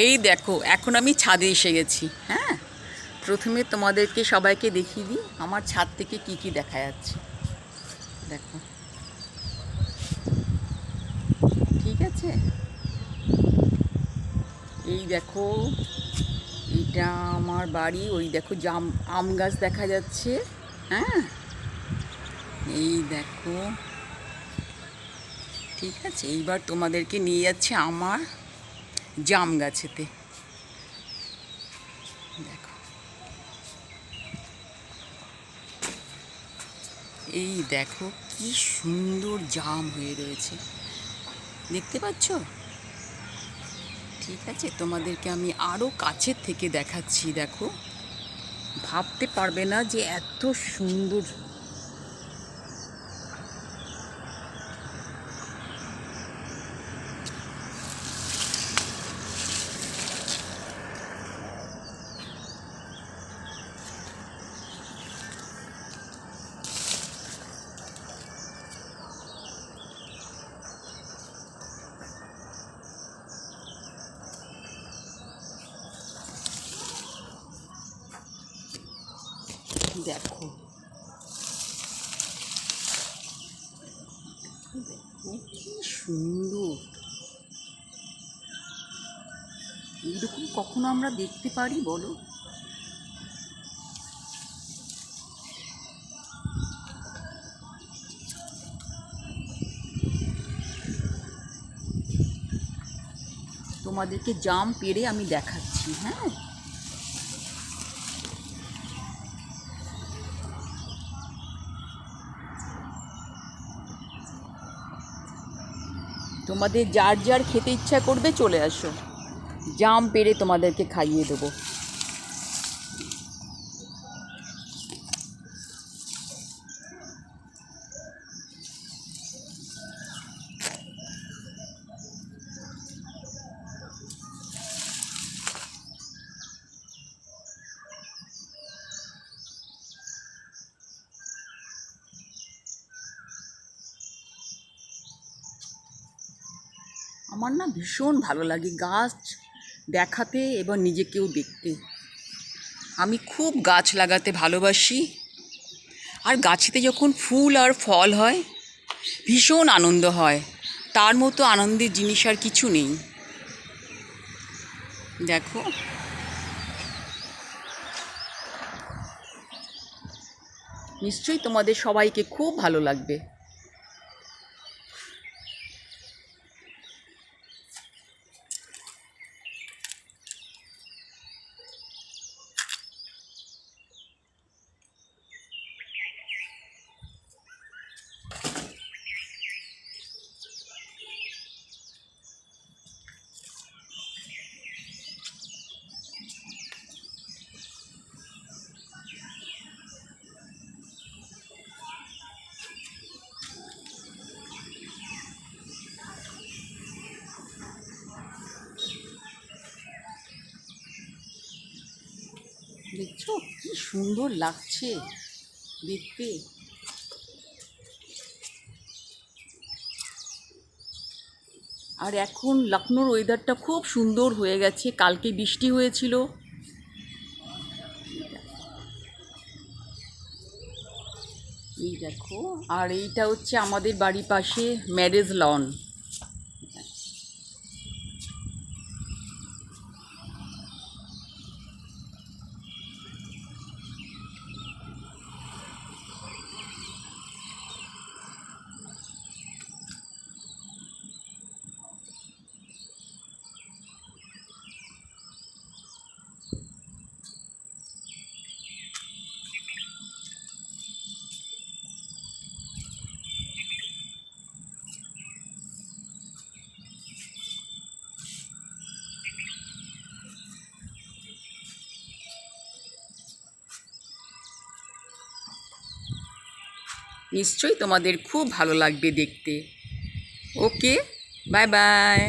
এই দেখো, এখন আমি ছাদে এসে গেছি। হ্যাঁ, প্রথমে তোমাদেরকে সবাইকে দেখিয়ে দিই আমার ছাদ থেকে কি কি দেখা যাচ্ছে। দেখো, ঠিক আছে। এই দেখো, এটা আমার বাড়ি। ওই দেখো আম গাছ দেখা যাচ্ছে। হ্যাঁ, এই দেখো, ঠিক আছে। এইবার তোমাদেরকে নিয়ে যাচ্ছে আমার জাম গাছেতে। দেখো, এই দেখো কি সুন্দর জাম হয়ে রয়েছে, দেখতে পাচ্ছ? ঠিক আছে, তোমাদেরকে আমি আরও কাছের থেকে দেখাচ্ছি। দেখো, ভাবতে পারবে না যে এত সুন্দর। দেখো, দেখো কি সুন্দর। এইরকম কখনো আমরা দেখতে পারি বলো? তোমাদেরকে জাম পেড়ে আমি দেখাচ্ছি। হ্যাঁ, তোমাদের যার যার খেতে ইচ্ছা করবে চলে আসো, জাম পেড়ে তোমাদেরকে খাইয়ে দেবো। আমার না ভীষণ ভালো লাগে গাছ দেখাতে এবং নিজেকেও দেখতে। আমি খুব গাছ লাগাতে ভালোবাসি, আর গাছেতে যখন ফুল আর ফল হয় ভীষণ আনন্দ হয়। তার মতো আনন্দের জিনিস আর কিছু নেই। দেখো, নিশ্চয়ই তোমাদের সবাইকে খুব ভালো লাগবে। দেখছো কি সুন্দর লাগছে দেখতে। আর এখন লখনৌর ওয়েদারটা খুব সুন্দর হয়ে গেছে, কালকে বৃষ্টি হয়েছিল। এই দেখো, আর এইটা হচ্ছে আমাদের বাড়ির পাশে ম্যারেজ লন। নিশ্চয়ই তোমাদের খুব ভালো লাগবে দেখতে। ওকে, বাই বাই।